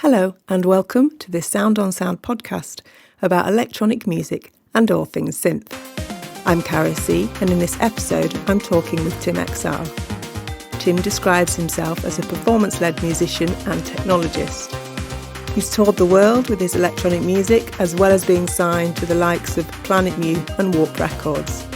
Hello and welcome to this Sound on Sound podcast about electronic music and all things synth. I'm Caro C, and in this episode I'm talking with Tim Exile. Tim describes himself as a performance-led musician and technologist. He's toured the world with his electronic music, as well as being signed to the likes of Planet Mu and Warp Records.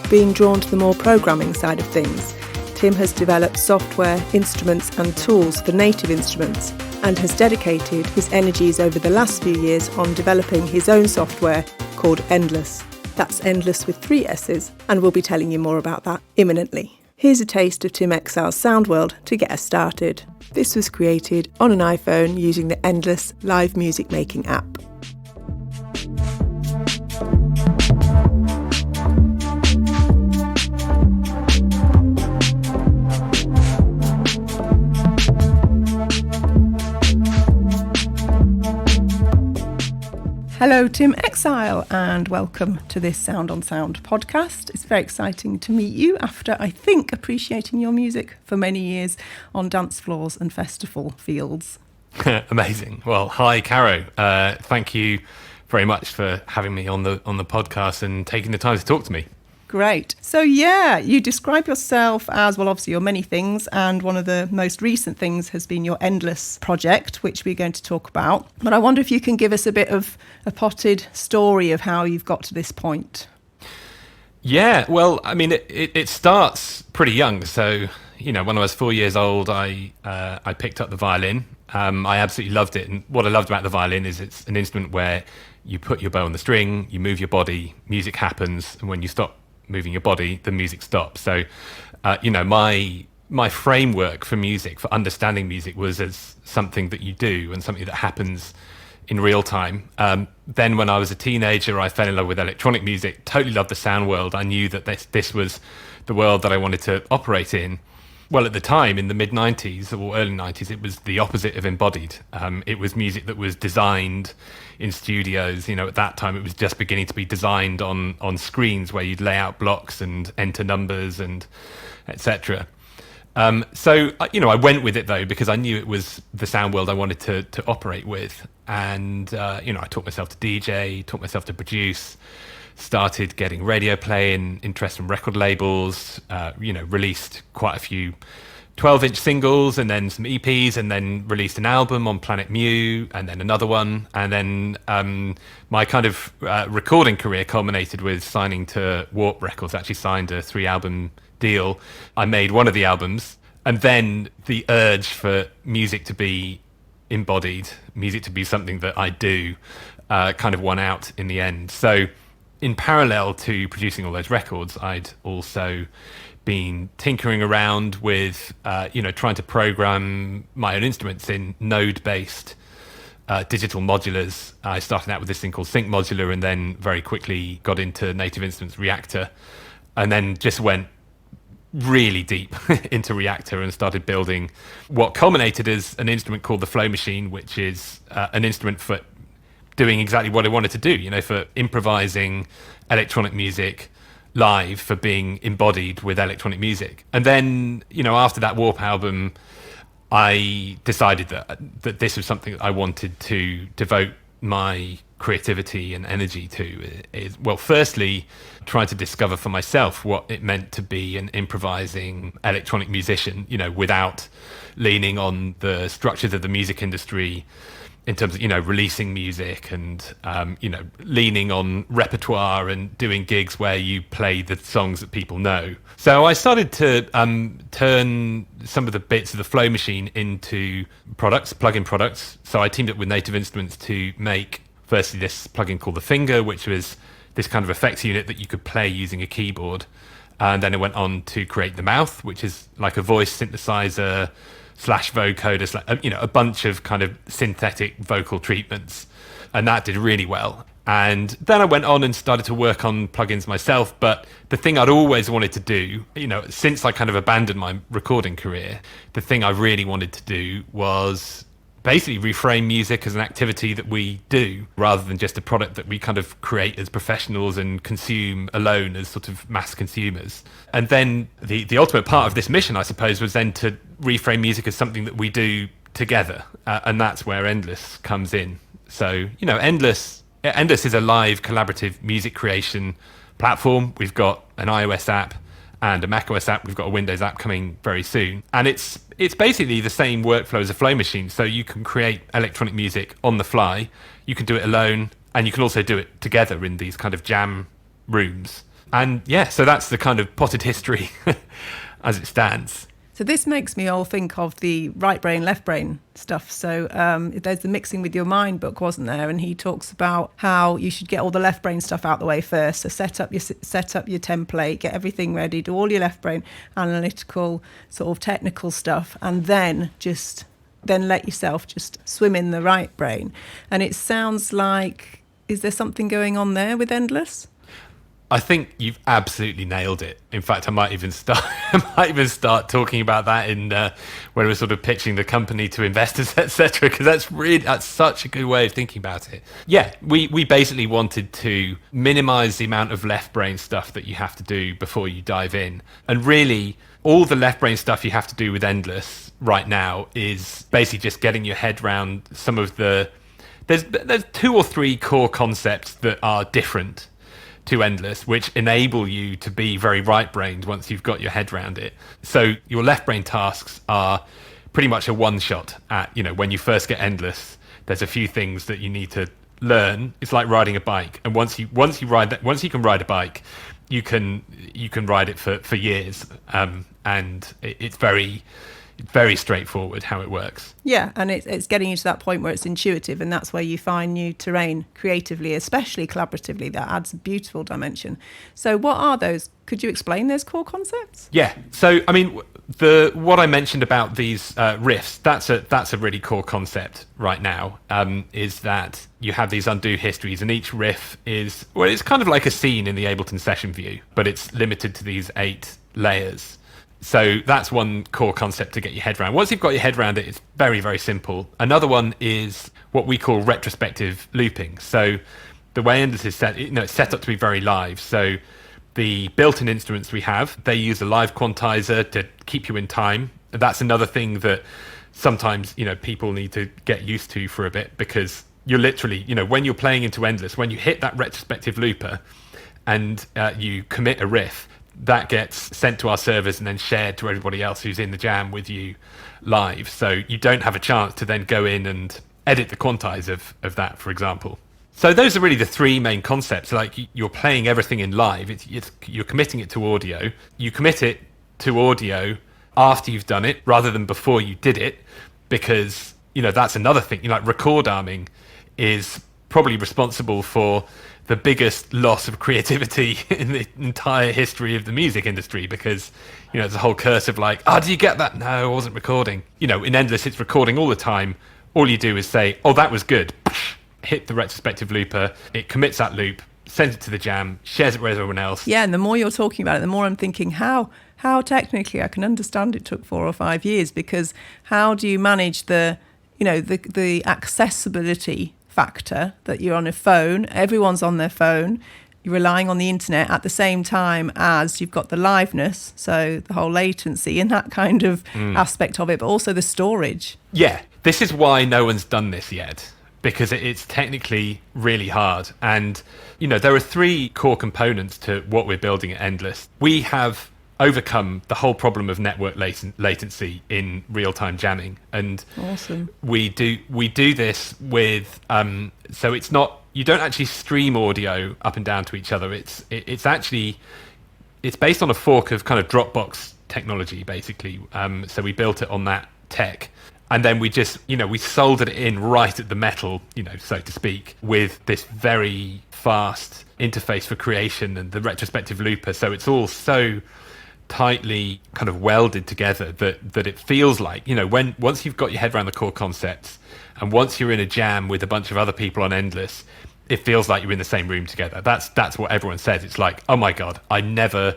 Being drawn to the more programming side of things, Tim has developed software, instruments and tools for native instruments, and has dedicated his energies over the last few years on developing his own software called Endless. That's Endless with 3 S's, and we'll be telling you more about that imminently. Here's a taste of Tim Exile's sound world to get us started. This was created on an iPhone using the Endless live music making app. Hello, Tim Exile, and welcome to this Sound on Sound podcast. It's very exciting to meet you after, I think, appreciating your music for many years on dance floors and festival fields. Amazing. Well, hi, Caro. Thank you very much for having me on the podcast and taking the time to talk to me. Great. So you describe yourself as, well, obviously you're many things, and one of the most recent things has been your Endless project, which we're going to talk about. But I wonder if you can give us a bit of a potted story of how you've got to this point. Yeah, well, I mean, it starts pretty young. So, when I was 4 years old, I picked up the violin. I absolutely loved it. And what I loved about the violin is it's an instrument where you put your bow on the string, you move your body, music happens, and when you stop moving your body, the music stops. So, my framework for music, for understanding music, was as something that you do and something that happens in real time. Then when I was a teenager, I fell in love with electronic music, totally loved the sound world. I knew that this was the world that I wanted to operate in. Well, at the time, in the mid-90s or early 90s, it was the opposite of embodied. It was music that was designed in studios. At that time, it was just beginning to be designed on screens where you'd lay out blocks and enter numbers and etc. So, I went with it, though, because I knew it was the sound world I wanted to operate with. And, I taught myself to DJ, taught myself to produce, started getting radio play and interest from record labels, released quite a few 12-inch singles and then some EPs, and then released an album on Planet Mu and then another one. And then my kind of recording career culminated with signing to Warp Records. Actually signed a 3-album deal. I made one of the albums, and then the urge for music to be embodied, music to be something that I do, kind of won out in the end. So in parallel to producing all those records, I'd also been tinkering around with, trying to program my own instruments in node-based digital modulars. I started out with this thing called Sync Modular, and then very quickly got into Native Instruments Reactor, and then just went really deep into Reactor and started building what culminated as an instrument called the Flow Machine, which is an instrument for doing exactly what I wanted to do, for improvising electronic music live, for being embodied with electronic music. And then, after that Warp album, I decided that this was something that I wanted to devote my creativity and energy to. Well, firstly, trying to discover for myself what it meant to be an improvising electronic musician, without leaning on the structures of the music industry in terms of, releasing music and, leaning on repertoire and doing gigs where you play the songs that people know. So I started to turn some of the bits of the Flow Machine into products, plug-in products. So I teamed up with Native Instruments to make, firstly, this plugin called the Finger, which was this kind of effects unit that you could play using a keyboard. And then it went on to create the Mouth, which is like a voice synthesizer / vocoder, a bunch of kind of synthetic vocal treatments. And that did really well. And then I went on and started to work on plugins myself. But the thing I'd always wanted to do, since I kind of abandoned my recording career, the thing I really wanted to do was basically reframe music as an activity that we do rather than just a product that we kind of create as professionals and consume alone as sort of mass consumers. And then the ultimate part of this mission, I suppose, was then to reframe music as something that we do together, and that's where Endless comes in. So, Endless is a live collaborative music creation platform. We've got an iOS app and a macOS app. We've got a Windows app coming very soon. And it's basically the same workflow as a Flow machine. So you can create electronic music on the fly. You can do it alone, and you can also do it together in these kind of jam rooms. And yeah, so that's the kind of potted history as it stands. So this makes me all think of the right brain, left brain stuff. So there's the Mixing with Your Mind book, wasn't there? And he talks about how you should get all the left brain stuff out the way first. So set up your template, get everything ready, do all your left brain analytical, sort of technical stuff, and then let yourself just swim in the right brain. And it sounds like, is there something going on there with Endless? I think you've absolutely nailed it. In fact, I might even start talking about that in when we're sort of pitching the company to investors, etc. Because that's such a good way of thinking about it. Yeah, we basically wanted to minimize the amount of left brain stuff that you have to do before you dive in, and really all the left brain stuff you have to do with Endless right now is basically just getting your head around some of the. There's 2 or 3 core concepts that are different to Endless, which enable you to be very right-brained once you've got your head around it. So your left-brain tasks are pretty much a one-shot at, when you first get Endless, there's a few things that you need to learn. It's like riding a bike. And once you can ride a bike, you can ride it for years. And it's very straightforward how it works. Yeah, and it's getting you to that point where it's intuitive, and that's where you find new terrain creatively, especially collaboratively. That adds a beautiful dimension. So what are those? Could you explain those core concepts? Yeah. So, I mean, what I mentioned about these riffs, that's a really core concept right now, is that you have these undo histories, and each riff is, well, it's kind of like a scene in the Ableton session view, but it's limited to these 8 layers. So that's one core concept to get your head around. Once you've got your head around it, it's very, very simple. Another one is what we call retrospective looping. So the way Endless is set, it's set up to be very live. So the built-in instruments we have, they use a live quantizer to keep you in time. That's another thing that sometimes, people need to get used to for a bit, because you're literally, when you're playing into Endless, when you hit that retrospective looper and you commit a riff, that gets sent to our servers and then shared to everybody else who's in the jam with you live. So you don't have a chance to then go in and edit the quantize of that, for example. So those are really the 3 main concepts. Like, you're playing everything in live. You're committing it to audio. You commit it to audio after you've done it rather than before you did it, because, that's another thing. Record arming is probably responsible for the biggest loss of creativity in the entire history of the music industry, because, there's a whole curse of like, do you get that? No, I wasn't recording. In Endless, it's recording all the time. All you do is say, oh, that was good. Hit the retrospective looper. It commits that loop, sends it to the jam, shares it with everyone else. Yeah, and the more you're talking about it, the more I'm thinking how technically I can understand it took 4 or 5 years, because how do you manage the accessibility factor that you're on a phone, everyone's on their phone, you're relying on the internet at the same time as you've got the liveness, so the whole latency and that kind of aspect of it, but also the storage. Yeah, this is why no one's done this yet, because it's technically really hard. And, there are 3 core components to what we're building at Endless. We have overcome the whole problem of network latency in real-time jamming, and awesome. we do this with so it's not, you don't actually stream audio up and down to each other. It's based on a fork of kind of Dropbox technology, basically. So we built it on that tech, and then we just we soldered it in right at the metal, so to speak, with this very fast interface for creation and the retrospective looper. So it's all so tightly kind of welded together that it feels like, once you've got your head around the core concepts, and once you're in a jam with a bunch of other people on Endless, it feels like you're in the same room together. That's what everyone says. It's like, oh my God, I never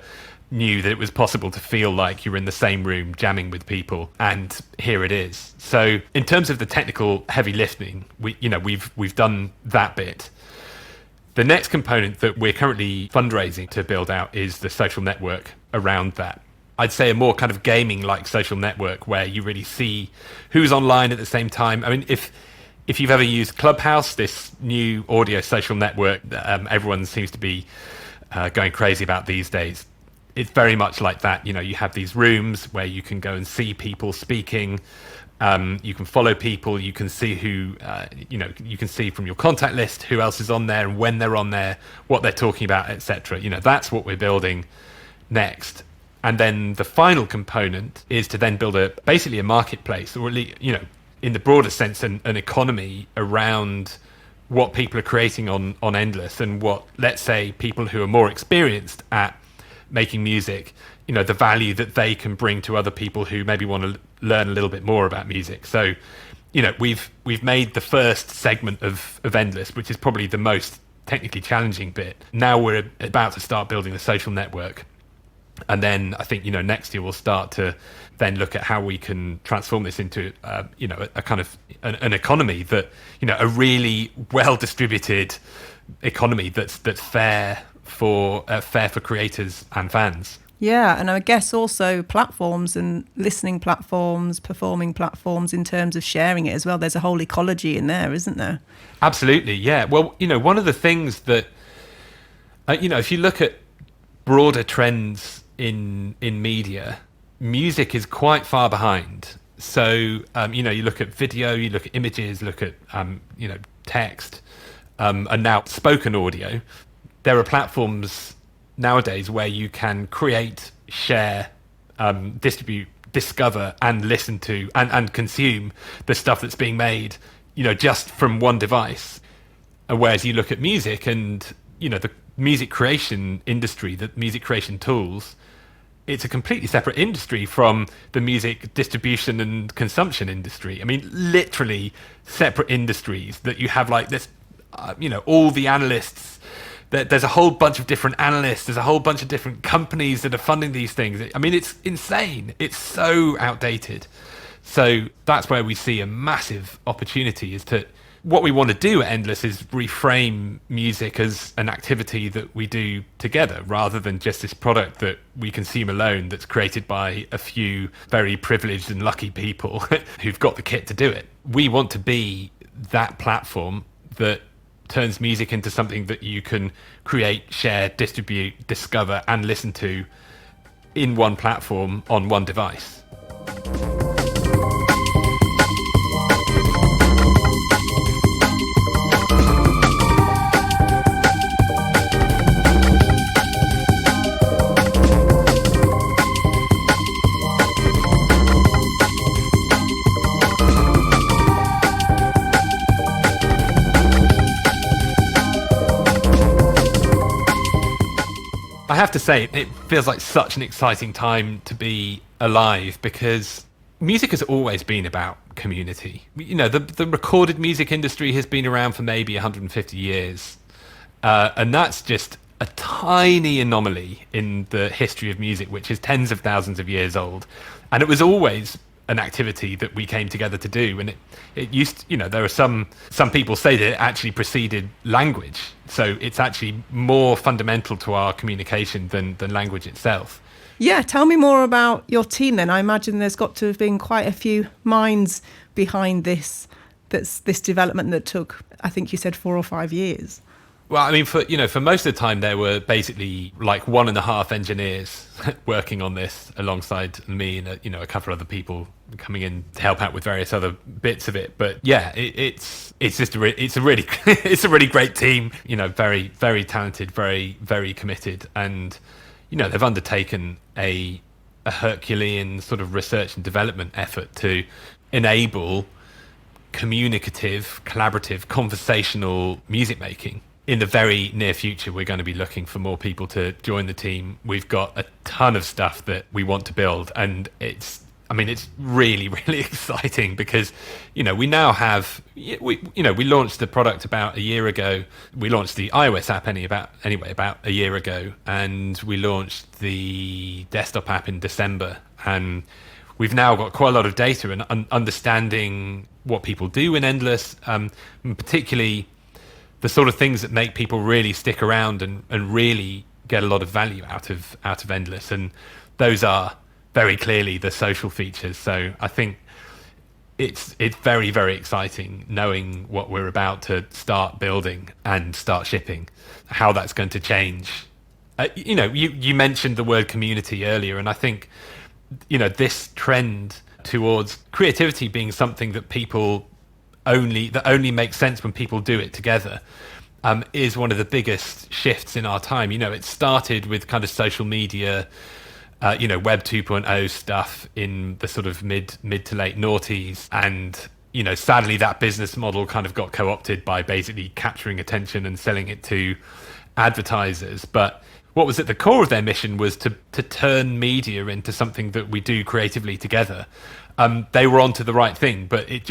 knew that it was possible to feel like you're in the same room jamming with people, and here it is. So in terms of the technical heavy lifting, we've done that bit. The next component that we're currently fundraising to build out is the social network around that. I'd say, a more kind of gaming-like social network where you really see who's online at the same time. I mean, if you've ever used Clubhouse, this new audio social network that everyone seems to be going crazy about these days, it's very much like that. You know, you have these rooms where you can go and see people speaking. You can follow people. You can see who, you can see from your contact list who else is on there and when they're on there, what they're talking about, etc. You know, that's what we're building next. And then the final component is to then build basically a marketplace, or at least, you know, in the broader sense, an economy around what people are creating on Endless, and what, let's say, people who are more experienced at making music, you know, the value that they can bring to other people who maybe want to learn a little bit more about music. So, you know, we've made the first segment of Endless, which is probably the most technically challenging bit. Now we're about to start building the social network. And then I think, you know, next year we'll start to then look at how we can transform this into, a kind of an economy that, you know, a really well-distributed economy that's fair for creators and fans. Yeah, and I guess also platforms and listening platforms, performing platforms in terms of sharing it as well. There's a whole ecology in there, isn't there? Absolutely, yeah. Well, you know, one of the things that, if you look at broader trends in media, music is quite far behind. So, you look at video, you look at images, look at, text, and now spoken audio. There are platforms nowadays where you can create, share, distribute, discover, and listen to and consume the stuff that's being made, you know, just from one device. And whereas you look at music and, you know, the music creation industry, the music creation tools, it's a completely separate industry from the music distribution and consumption industry. I mean, literally separate industries that you have like this, all the analysts. There's a whole bunch of different analysts. There's a whole bunch of different companies that are funding these things. I mean, it's insane. It's so outdated. So that's where we see a massive opportunity. What we want to do at Endless is reframe music as an activity that we do together, rather than just this product that we consume alone, that's created by a few very privileged and lucky people who've got the kit to do it. We want to be that platform that turns music into something that you can create, share, distribute, discover, and listen to in one platform on one device. I have to say, it feels like such an exciting time to be alive, because music has always been about community. You know, the recorded music industry has been around for maybe 150 years. And that's just a tiny anomaly in the history of music, which is tens of thousands of years old. And it was always an activity that we came together to do. And it used, there are some people say that it actually preceded language. So it's actually more fundamental to our communication than language itself. Yeah, tell me more about your team then. I imagine there's got to have been quite a few minds behind this development that took, I think you said 4 or 5 years. Well, I mean, for most of the time, there were basically like 1.5 engineers working on this alongside me and a couple of other people coming in to help out with various other bits of it. But yeah, it's a really great team. You know, very, very talented, very, very committed, and they've undertaken a Herculean sort of research and development effort to enable communicative, collaborative, conversational music making. In the very near future, we're going to be looking for more people to join the team. We've got a ton of stuff that we want to build, and it's really, really exciting because, we now have, we launched the product about a year ago. We launched the iOS app about a year ago, and we launched the desktop app in December. And we've now got quite a lot of data and understanding what people do in Endless, and particularly the sort of things that make people really stick around and really get a lot of value out of Endless. And those are very clearly the social features. So I think it's very, very exciting knowing what we're about to start building and start shipping, how that's going to change. You mentioned the word community earlier, and I think, this trend towards creativity being something that only makes sense when people do it together, is one of the biggest shifts in our time. It started with kind of social media, Web 2.0 stuff in the sort of mid to late noughties. And, sadly, that business model kind of got co-opted by basically capturing attention and selling it to advertisers. But what was at the core of their mission was to turn media into something that we do creatively together. They were onto the right thing, but it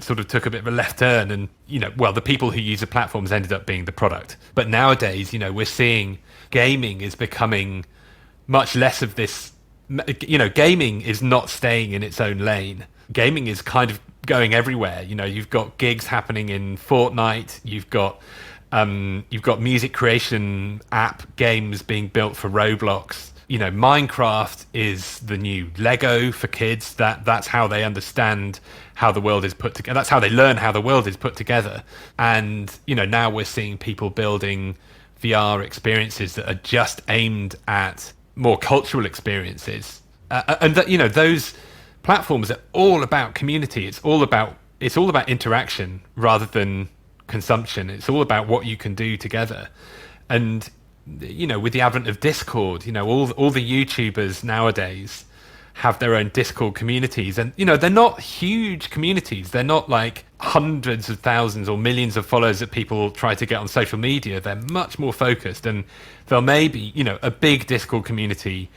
sort of took a bit of a left turn, and the people who use the platforms ended up being the product. But nowadays, we're seeing gaming is becoming much less of this. Gaming is not staying in its own lane. Gaming is kind of going everywhere. You've got gigs happening in Fortnite. You've got music creation app games being built for Roblox. Minecraft is the new Lego for kids. That's how they understand how the world is put together. That's how they learn how the world is put together. And, now we're seeing people building VR experiences that are just aimed at more cultural experiences. And that, those platforms are all about community. It's all about interaction rather than consumption. It's all about what you can do together. And with the advent of Discord, all the YouTubers nowadays have their own Discord communities, and they're not huge communities. They're not like hundreds of thousands or millions of followers that people try to get on social media. They're much more focused, and they'll maybe a big Discord community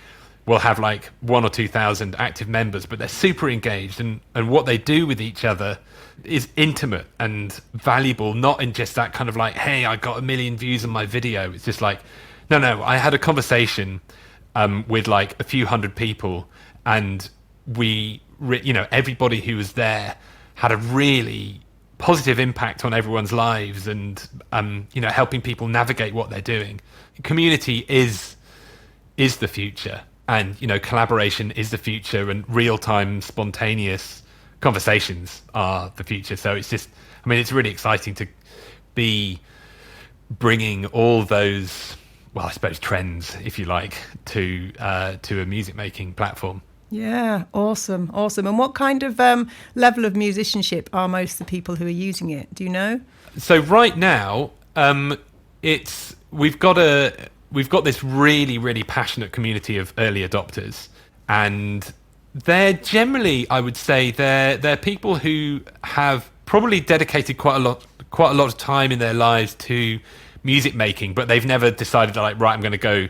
will have like 1,000 or 2,000 active members, but they're super engaged, and what they do with each other is intimate and valuable, not in just that kind of like, hey, I got 1 million views on my video. It's just like, no, I had a conversation with like a few hundred people, and everybody who was there had a really positive impact on everyone's lives, and helping people navigate what they're doing. Community is the future, and collaboration is the future, and real-time spontaneous conversations are the future. So it's really exciting to be bringing all those, I suppose, trends, if you like, to a music making platform. Yeah, awesome. And what kind of level of musicianship are most of the people who are using it? Do you know? So right now, we've got this really, really passionate community of early adopters, and they're generally, I would say, they're people who have probably dedicated quite a lot of time in their lives to music making, but they've never decided like, right, I'm going to go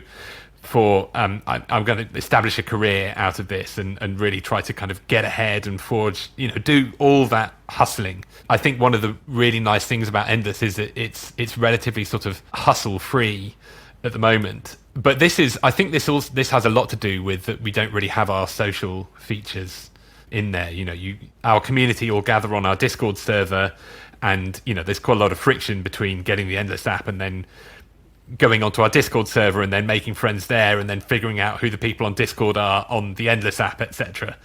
for I'm going to establish a career out of this and really try to kind of get ahead and forge, do all that hustling. I think one of the really nice things about Endless is that it's relatively sort of hustle free at the moment. But I think this has a lot to do with that we don't really have our social features in there. Our community all gather on our Discord server, and there's quite a lot of friction between getting the Endless app and then going onto our Discord server and then making friends there and then figuring out who the people on Discord are on the Endless app, etc.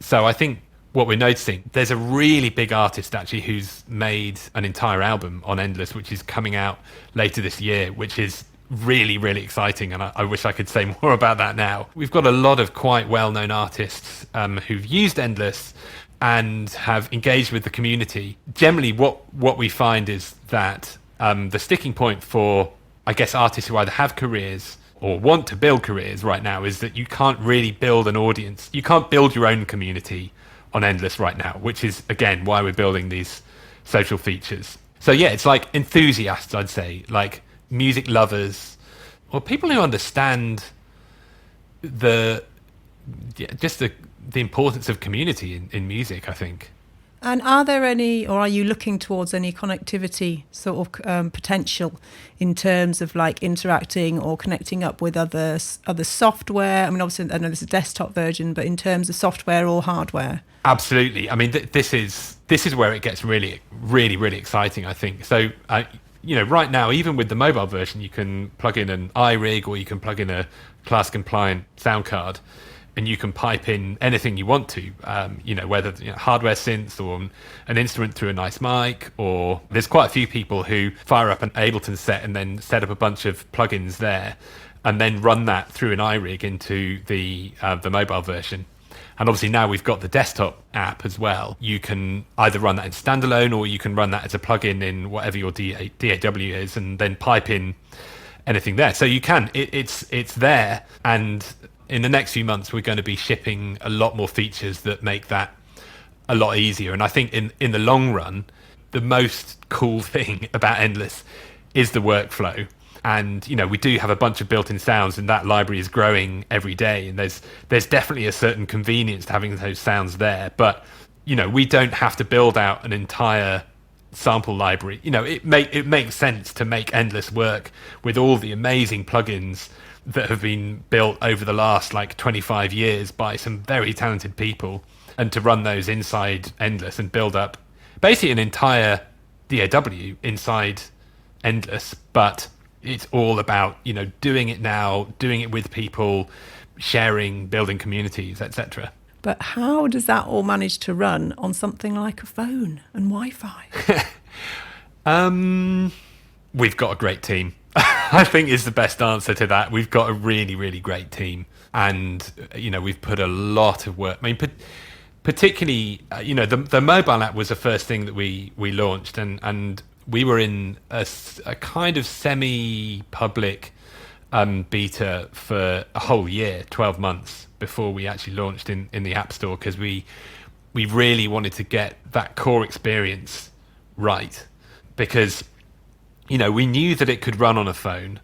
So I think what we're noticing, there's a really big artist actually who's made an entire album on Endless, which is coming out later this year, which is really, really exciting, and I wish I could say more about that now. We've got a lot of quite well-known artists who've used Endless and have engaged with the community. Generally, what we find is that the sticking point for, I guess, artists who either have careers or want to build careers right now is that you can't really build an audience. You can't build your own community on Endless right now, which is, again, why we're building these social features. So yeah, it's like enthusiasts, I'd say, like music lovers, or people who understand the importance of community in music, I think. And are there any, or are you looking towards any connectivity sort of potential in terms of like interacting or connecting up with other software? I mean, obviously, I know this is a desktop version, but in terms of software or hardware? Absolutely. I mean, this is where it gets really, really, really exciting, I think. So, right now, even with the mobile version, you can plug in an iRig or you can plug in a class-compliant sound card. and you can pipe in anything you want to, whether hardware synths or an instrument through a nice mic, or there's quite a few people who fire up an Ableton set and then set up a bunch of plugins there and then run that through an iRig into the mobile version. And obviously now we've got the desktop app as well. You can either run that in standalone, or you can run that as a plugin in whatever your DAW is, and then pipe in anything there. So you can, it's there. And in the next few months, we're going to be shipping a lot more features that make that a lot easier. And I think in the long run, the most cool thing about Endless is the workflow. And, we do have a bunch of built-in sounds, and that library is growing every day. And there's definitely a certain convenience to having those sounds there. But, we don't have to build out an entire sample library. It makes sense to make Endless work with all the amazing plugins that have been built over the last 25 years by some very talented people, and to run those inside Endless and build up basically an entire DAW inside Endless. But it's all about doing it now, doing it with people, sharing, building communities, etc. But how does that all manage to run on something like a phone and Wi-Fi? We've got a great team. I think is the best answer to that. We've got a really, really great team, and we've put a lot of work. I mean, particularly, the mobile app was the first thing that we launched, and we were in a kind of semi-public beta for a whole year, 12 months before we actually launched in the App Store, because we really wanted to get that core experience right, because we knew that it could run on a phone,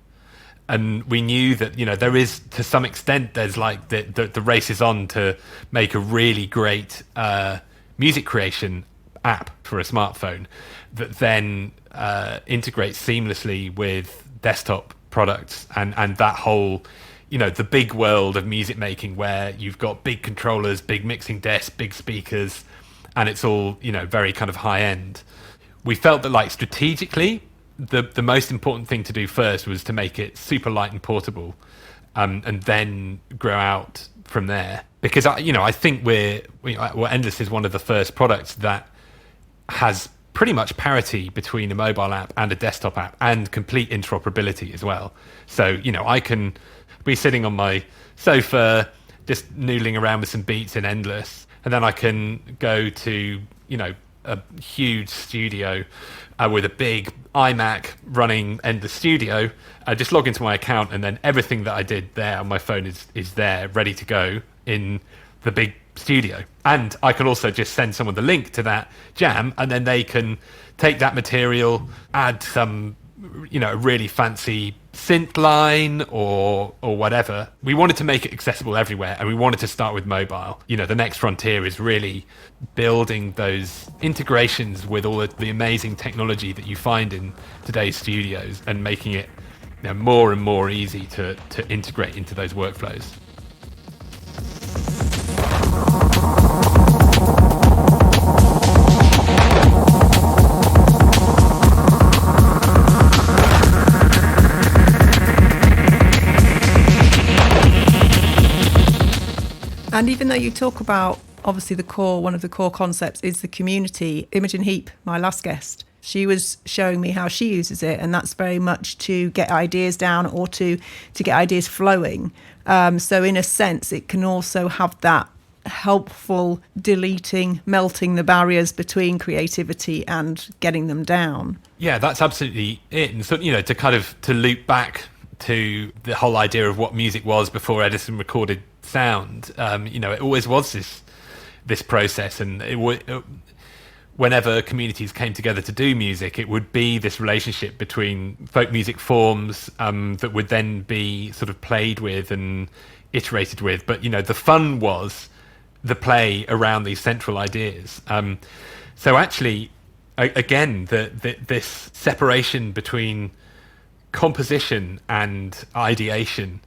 and we knew that there is, to some extent, there's the race is on to make a really great music creation app for a smartphone that then integrates seamlessly with desktop products and that whole the big world of music making, where you've got big controllers, big mixing desks, big speakers, and it's all very kind of high end. We felt that strategically the most important thing to do first was to make it super light and portable, and then grow out from there. Because I think Endless is one of the first products that has pretty much parity between a mobile app and a desktop app, and complete interoperability as well. So I can be sitting on my sofa just noodling around with some beats in Endless, and then I can go to a huge studio with a big iMac running Endless Studio, just log into my account, and then everything that I did there on my phone is there, ready to go in the big studio. And I can also just send someone the link to that jam, and then they can take that material, add some really fancy synth line or whatever. We wanted to make it accessible everywhere, and we wanted to start with mobile. The next frontier is really building those integrations with all of the amazing technology that you find in today's studios, and making it more and more easy to integrate into those workflows. And even though you talk about, obviously, one of the core concepts is the community, Imogen Heap, my last guest, she was showing me how she uses it, and that's very much to get ideas down, or to get ideas flowing. So in a sense, it can also have that helpful melting the barriers between creativity and getting them down. Yeah, that's absolutely it. And so, to loop back to the whole idea of what music was before Edison recorded sound, it always was this process, and whenever communities came together to do music, it would be this relationship between folk music forms that would then be sort of played with and iterated with. But the fun was the play around these central ideas. So actually, again, this separation between composition and ideation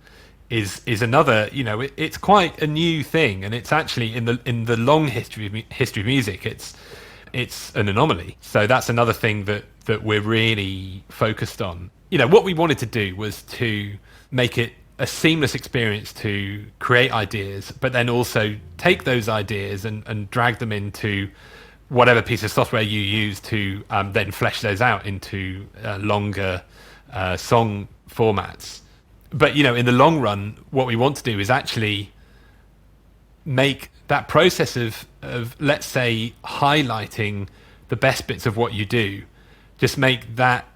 is another, it's quite a new thing, and it's actually in the long history of music, it's an anomaly. So that's another thing that we're really focused on. What we wanted to do was to make it a seamless experience to create ideas, but then also take those ideas and drag them into whatever piece of software you use to then flesh those out into longer song formats. But, in the long run, what we want to do is actually make that process of let's say, highlighting the best bits of what you do, just make that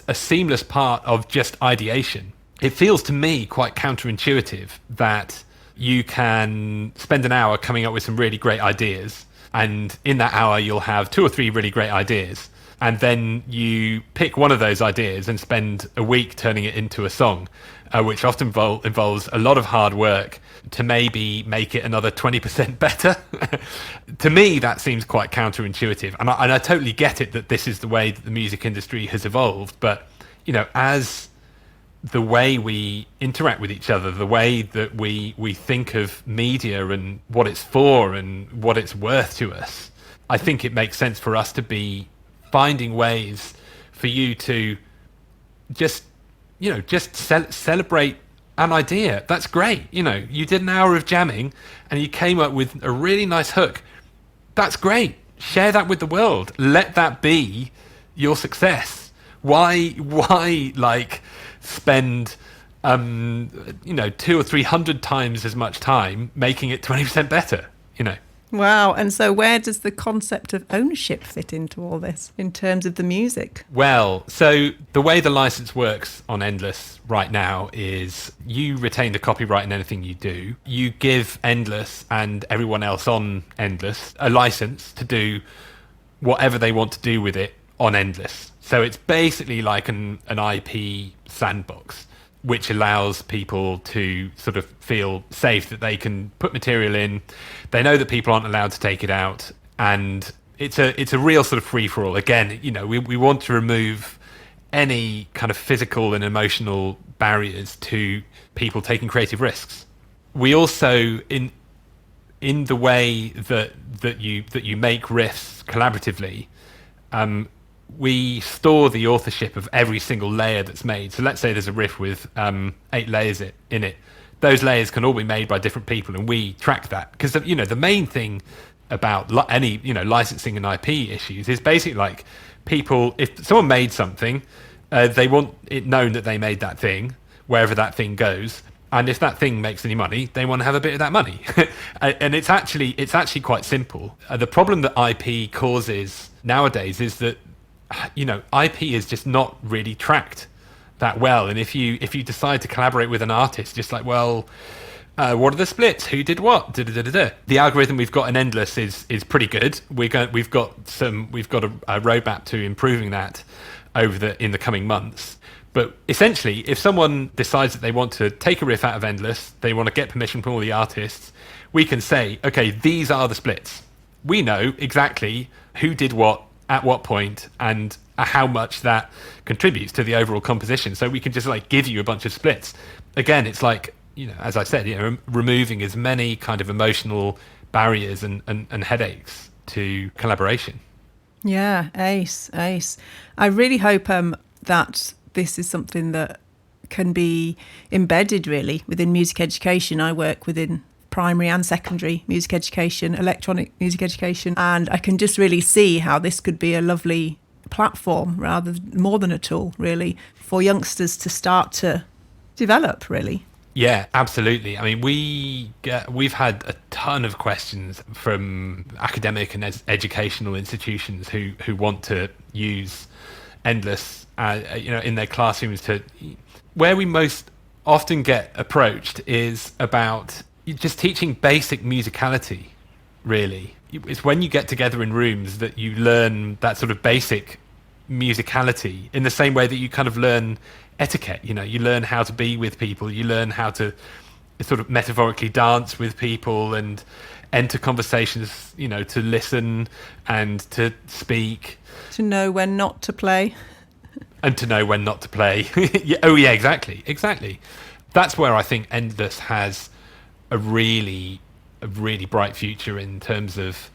a seamless part of just ideation. It feels to me quite counterintuitive that you can spend an hour coming up with some really great ideas, and in that hour you'll have 2 or 3 really great ideas, and then you pick one of those ideas and spend a week turning it into a song, which often involves a lot of hard work to maybe make it another 20% better. To me, that seems quite counterintuitive, and I totally get it that this is the way that the music industry has evolved. But as the way we interact with each other, the way that we think of media and what it's for and what it's worth to us, I think it makes sense for us to be finding ways for you to just celebrate an idea. That's great. You did an hour of jamming and you came up with a really nice hook. That's great. Share that with the world. Let that be your success. Why spend 200 or 300 times as much time making it 20% better? Wow. And so where does the concept of ownership fit into all this in terms of the music? Well, so the way the license works on Endless right now is you retain the copyright in anything you do. You give Endless and everyone else on Endless a license to do whatever they want to do with it on Endless. So it's basically like an IP sandbox, which allows people to sort of feel safe that they can put material in. They know that people aren't allowed to take it out, and it's a real sort of free-for-all. Again, we want to remove any kind of physical and emotional barriers to people taking creative risks. We also, in the way that you make riffs collaboratively, we store the authorship of every single layer that's made. So let's say there's a riff with 8 layers in it. Those layers can all be made by different people, and we track that. Because the main thing about any licensing and IP issues is basically like people. If someone made something, they want it known that they made that thing wherever that thing goes. And if that thing makes any money, they want to have a bit of that money. And it's actually quite simple. The problem that IP causes nowadays is that IP is just not really tracked that well. And if you decide to collaborate with an artist, just like, well, what are the splits? Who did what? The algorithm we've got in Endless is pretty good. We've got a roadmap to improving that in the coming months. But essentially, if someone decides that they want to take a riff out of Endless, they want to get permission from all the artists, we can say, okay, these are the splits. We know exactly who did what at what point and how much that contributes to the overall composition. So we can just give you a bunch of splits. Again, it's like, as I said, removing as many kind of emotional barriers and headaches to collaboration. Yeah, ace. I really hope that this is something that can be embedded really within music education. I work within primary and secondary music education, electronic music education, and I can just really see how this could be a lovely platform, more than a tool, really, for youngsters to start to develop, really. Yeah, absolutely. I mean, we've had a ton of questions from academic and educational institutions who want to use Endless, in their classrooms. Where we most often get approached is about just teaching basic musicality, really. It's when you get together in rooms that you learn that sort of basic musicality in the same way that you kind of learn etiquette. You learn how to be with people, you learn how to sort of metaphorically dance with people and enter conversations, to listen and to speak. To know when not to play. And to know when not to play. Oh yeah, exactly. That's where I think Endless has a really bright future in terms of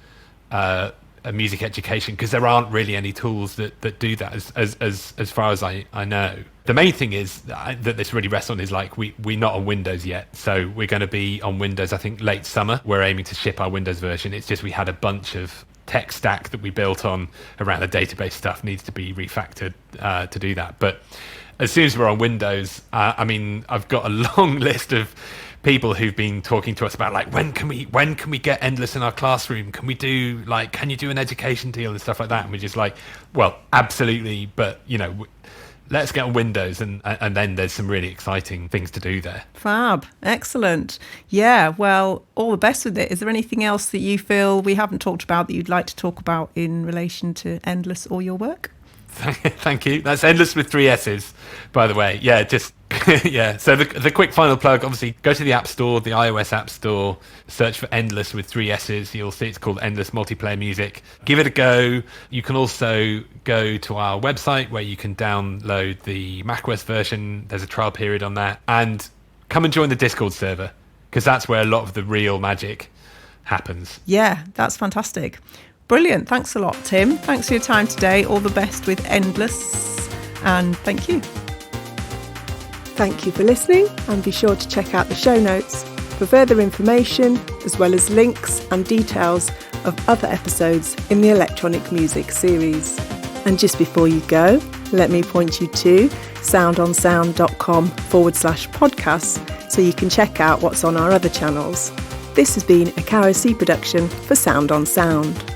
a music education, because there aren't really any tools that do that as far as I know. The main thing is that this really rests on is like we're not on Windows yet. So we're going to be on Windows, I think, late summer. We're aiming to ship our Windows version. It's just we had a bunch of tech stack that we built on around the database stuff needs to be refactored to do that. But as soon as we're on Windows, I mean, I've got a long list of people who've been talking to us about like when can we get Endless in our classroom? Can you do an education deal and stuff like that? And we're just like, well, absolutely, but let's get on Windows, and then there's some really exciting things to do there. Fab. Excellent. Yeah, well, all the best with it. Is there anything else that you feel we haven't talked about that you'd like to talk about in relation to Endless or your work? Thank you. That's Endless with 3 S's, by the way. Yeah, just yeah. So the quick final plug, obviously, go to the App Store, the iOS App Store, search for Endless with 3 S's. You'll see it's called Endless Multiplayer Music. Give it a go. You can also go to our website where you can download the macOS version. There's a trial period on that. And come and join the Discord server, because that's where a lot of the real magic happens. Yeah, that's fantastic. Brilliant. Thanks a lot, Tim. Thanks for your time today. All the best with Endless. And thank you. Thank you for listening, and be sure to check out the show notes for further information, as well as links and details of other episodes in the electronic music series. And just before you go, let me point you to soundonsound.com/podcasts so you can check out what's on our other channels. This has been a Caro C production for Sound on Sound.